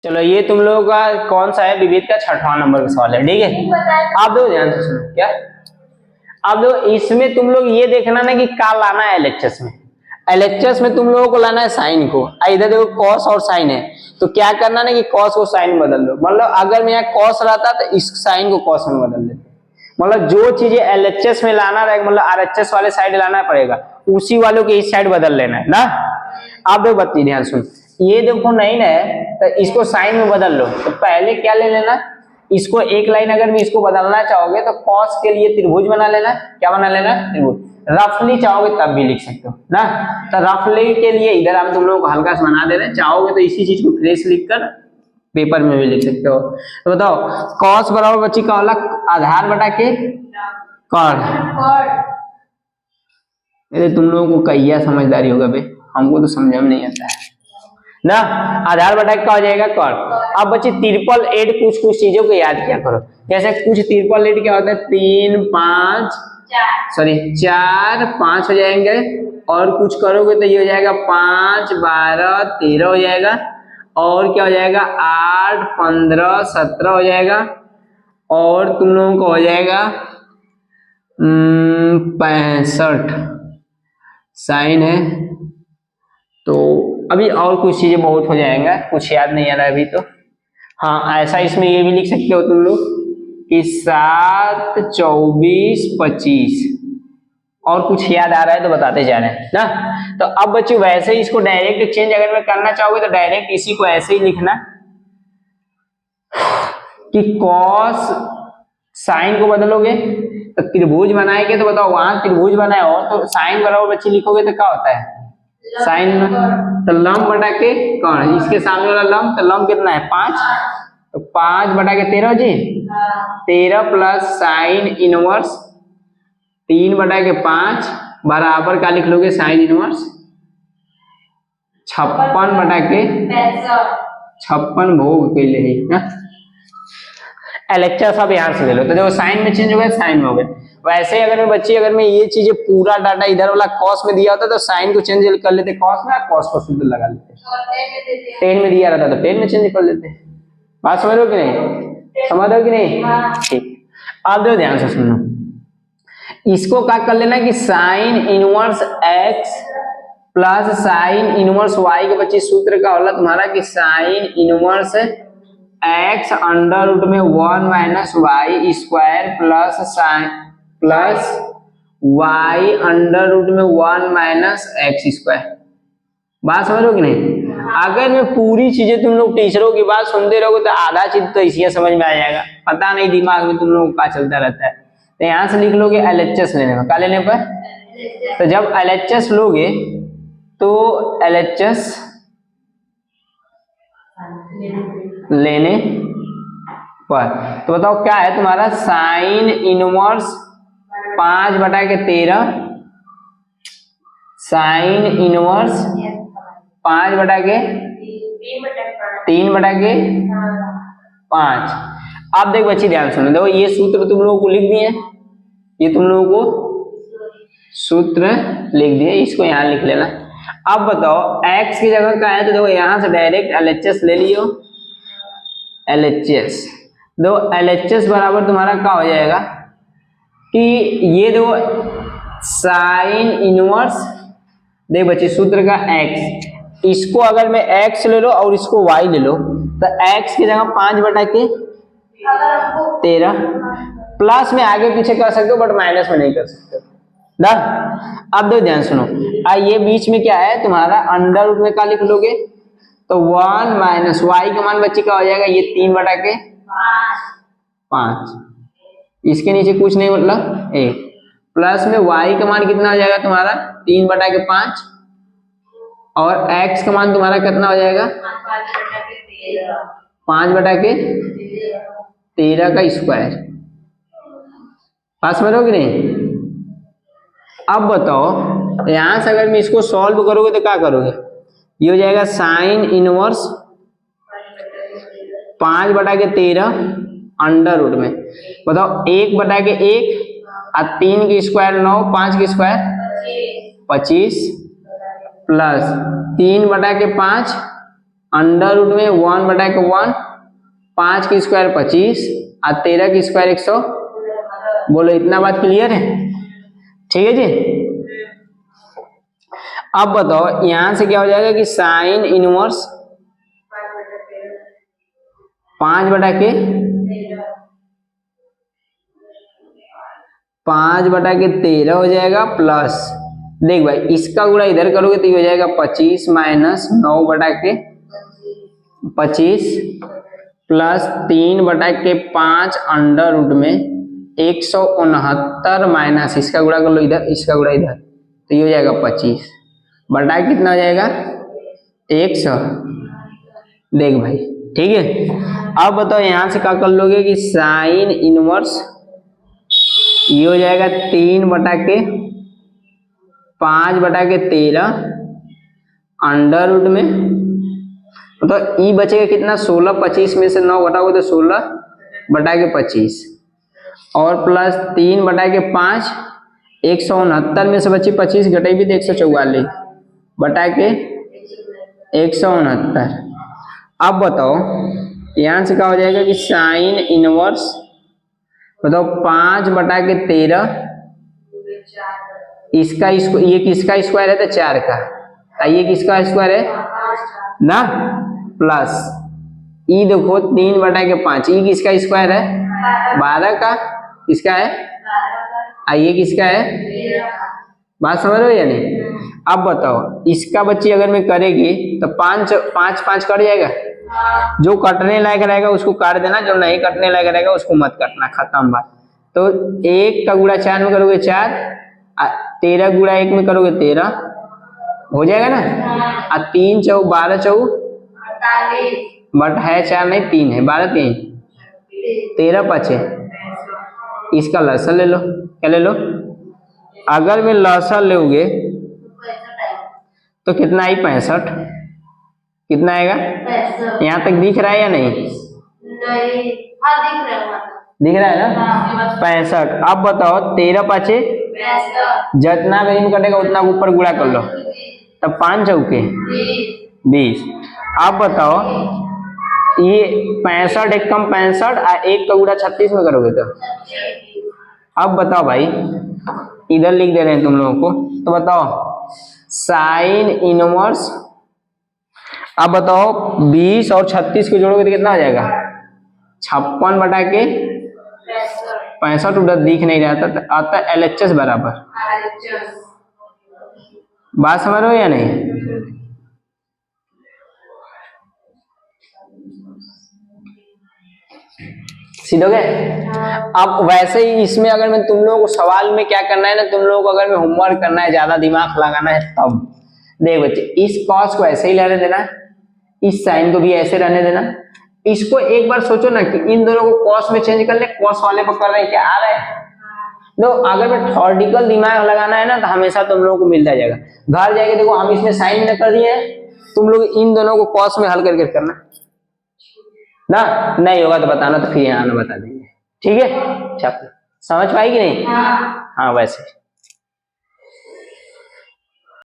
चलो ये तुम लोगों का कौन सा है, विविध का 6वां नंबर का सवाल है, ठीक है। आप दो ध्यान से सुनो। क्या अब दो, इसमें तुम लोग ये देखना ना कि क्या लाना है एलएचएस में। एलएचएस में तुम लोगों को लाना है साइन को। इधर देखो कॉस और साइन है, तो क्या करना ना कि कॉस को साइन में बदल दो। मतलब अगर मैं यहाँ कॉस रहता तो इस साइन को कॉस में बदल देते। मतलब जो चीजें एलएचएस में लाना रहेगा, मतलब आरएचएस वाले साइड लाना पड़ेगा, उसी वालों के इस साइड बदल लेना है ना। आप देखो बत्ती ध्यान सुन, ये देखो नहीं है तो इसको साइन में बदल लो। तो पहले क्या ले लेना, इसको एक लाइन अगर मैं इसको बदलना चाहोगे तो कॉस के लिए त्रिभुज बना लेना। क्या बना लेना? त्रिभुज। रफली चाहोगे तब भी लिख सकते हो ना। तो रफली के लिए इधर हम तुम लोगों को हल्का सा बना दे रहे हैं, चाहोगे तो इसी चीज को फ्रेश लिखकर पेपर में भी लिख सकते हो। तो बताओ कॉस बराबर बच्ची का वाला आधार बटा के कॉड। तुम लोगों को कैया समझदारी होगा बे, हमको तो समझ में नहीं आता है ना। आधार बटा का हो जाएगा कॉड। अब बच्चे 888 कुछ चीजों को याद किया करो। जैसे कुछ 888 क्या होता है, 3 5 4 5 हो जाएंगे, और कुछ करोगे तो ये हो जाएगा 5 12 13 हो जाएगा, और क्या हो जाएगा 8 15 17 हो जाएगा, और तुम लोगों को हो जाएगा 65 साइन है। तो अभी और कुछ चीजें बहुत हो जाएगा, कुछ याद नहीं आ रहा है अभी तो। हाँ ऐसा इसमें ये भी लिख सकते हो तुम लोग कि 7 24 25, और कुछ याद आ रहा है तो बताते जा रहे हैं ना। तो अब बच्चों वैसे ही इसको डायरेक्ट चेंज अगर मैं करना चाहोगे तो डायरेक्ट इसी को ऐसे ही लिखना कि कॉस साइन को बदलोगे तो त्रिभुज बनाएंगे। तो बताओ वहां त्रिभुज बनाए हो तो साइन बराबर बच्चे लिखोगे तो क्या होता है साइन, तो लंब बटा के कौन, इसके सामने वाला लंब, तो लंब कितना है 5, तो 5 बटा के 13 जी, 13 प्लस साइन इनवर्स 3 बटा के 5 बराबर का लिख लोगे साइन इनवर्स 56 बटा के 56 भोग के लिए ना। एलएचएस अब यहाँ से ले लो, तो देखो साइन में चेंज हो गया, साइन में हो गया। वैसे अगर मैं बच्ची अगर मैं ये चीजें पूरा डाटा इधर वाला कॉस में दिया होता तो साइन को चेंज कर लेते कॉस में, कॉस को शुद्ध लगा लेते। 10 में दिया रहता तो 10 में चेंज कर लेते। बात समझ रहे हो कि नहीं, समझ रहे हो कि नहीं? ठीक, अब देखो ध्यान से सुनो, इसको क्या कर लेना कि sine inverse x plus sine inverse y के बच्चे सूत्र का होला तुम्हारा कि sine inverse x under root में 1 minus y square plus sine plus y under root में 1 माइनस एक्स स्क्वायर। बात समझ लो कि नहीं? अगर मैं पूरी चीजें तुम लोग टीचरों की बात सुनते रहोगे तो आधा चीज तो इसी समझ में आ जाएगा, पता नहीं दिमाग में तुम लोगों का चलता रहता है। तो यहाँ से लिख लोगे एलएचएस लेने पर, क्या लेने पर, तो जब एलएचएस लोगे तो एलएचएस लेने पर तो बताओ क्या है तुम्हारा साइन इनवर्स 5 बटा के 13 साइन इनवर्स 5 बटा के 3 बटा के 5। अब देख बच्ची ध्यान सुनो, देखो ये सूत्र तुम लोगों को लिख दिए, ये तुम लोगों को सूत्र लिख दिए, इसको यहाँ लिख लेना। अब बताओ x की जगह क्या है, तो देखो यहाँ से डायरेक्ट एलएचएस ले लियो। एलएचएस दो, एलएचएस बराबर तुम्हारा क्या हो जाएगा कि ये देखो साइन इनवर्स, देख बच्चे सूत्र का x, इसको अगर मैं x ले लो और इसको y ले लो तो x की जगह 5 बटा के 13 प्लस में आगे पीछे कर सकते हो बट माइनस में नहीं कर सकते ना। अब दो ध्यान सुनो, ये बीच में क्या है तुम्हारा अंडर रूट में क्या लिख लोगे, तो 1 माइनस वाई का मान बच्चे का हो जाएगा ये 3 बटा के 5, इसके नीचे कुछ नहीं मतलब 1, प्लस में y का मान कितना हो जाएगा तुम्हारा 3 बटा के 5, और x का मान तुम्हारा कितना हो जाएगा 5 बटा के 13 का स्क्वायर। पास में रहोगे नहीं? अब बताओ यहां से अगर मैं इसको सॉल्व करोगे तो क्या करोगे, ये हो जाएगा साइन इनवर्स 5 बटा के 13 अंडर रूट में, बताओ 1 बटा के 1 और 3 की स्क्वायर 9, 5 की स्क्वायर 25 प्लस 3 बटा के 5 अंडर रूट में 1/1, 5 की स्क्वायर 25 और 13 की स्क्वायर 100। बोलो इतना बात क्लियर है? ठीक है जी। अब बताओ यहां से क्या हो जाएगा कि साइन इनवर्स 5/13 हो जाएगा प्लस, देख भाई इसका गुणा इधर करोगे तो ये हो जाएगा 25 माइनस 9/25 प्लस 3/5 अंडर रूट में 169 माइनस इसका गुणा कर लो इधर, इसका गुणा इधर, तो ये हो जाएगा 25 बटा कितना हो जाएगा 100। देख भाई ठीक है। अब बताओ यहां से क्या कर लोगे कि साइन इनवर्स ये हो जाएगा 3/5/13 अंडर रूट में, तो ई बचेगा कितना 16, 25 में से 9 घटाओगे तो 16/25 और प्लस 3/5, 169 में से बची 25 घटेगी तो 144 बटा के 169। अब बताओ यहां से क्या हो जाएगा कि साइन इनवर्स बताओ 5/13 इसका ये किसका स्क्वायर है तो 4 का, ये किसका स्क्वायर है ना, प्लस ई देखो 3/5 ई किसका स्क्वायर है 12 का, किसका है ये किसका है, बात समझ रहे हो या नहीं। अब बताओ इसका बच्ची अगर मैं करेगी तो 5 5 5 कट जाएगा, जो कटने लायक रहेगा उसको काट देना, जो नहीं कटने लायक रहेगा उसको मत काटना, खत्म बात। तो 1 का गुणा 4 में करोगे 4, 13 गुणा 1 में करोगे 13 हो जाएगा ना, और 3 चौ 12 चौ बट है 4 नहीं 3 है, 12 3 13 5 है, इसका लसन ले लो, क्या ले लो, अगर मैं लसन लोगे तो कितना आई 65, कितना आएगा यहाँ तक दिख रहा है या नहीं, दिख रहा है ना 65। अब बताओ 13 5 जितना वेरिएंट कटेगा उतना ऊपर गुणा कर लो, तब 5 चौके 20। अब बताओ ये 65 एक कम 65 और 1 का गुणा 36 में करोगे तो, अब बताओ भाई इधर लिख दे रहे हैं तुम लोगों को, तो बताओ साइन इनवर्स, अब बताओ 20 और 36 को जोड़ोगे तो कितना हो जाएगा 56 बटा के 65 उधर दिख नहीं रहा था, आता LHS बराबर, बात समझ रहे हो या नहीं। सीधोगे। अब वैसे ही इसमें अगर मैं तुम लोगों को सवाल में क्या करना है ना, तुम लोगों को अगर मैं होमवर्क करना है, ज्यादा दिमाग लगाना है, तब देख बच्चे इस कॉस को ऐसे ही रहने देना, इस साइन को भी ऐसे रहने देना, इसको एक बार सोचो ना कि इन दोनों को कॉस में चेंज कर ले, कॉस वाले पर कर रहे हैं क्या आ रहा है, तो अगर मैं थॉर्टिकल दिमाग लगाना है ना तो हमेशा तुम लोगों को मिलता जाएगा। घर जाएगा देखो हम इसमें साइन में कर दिए, तुम लोग इन दोनों को कॉस में हल करके करना ना, नहीं होगा तो बताना, तो फिर यहाँ बता देंगे, ठीक है। समझ पाई कि नहीं। हाँ वैसे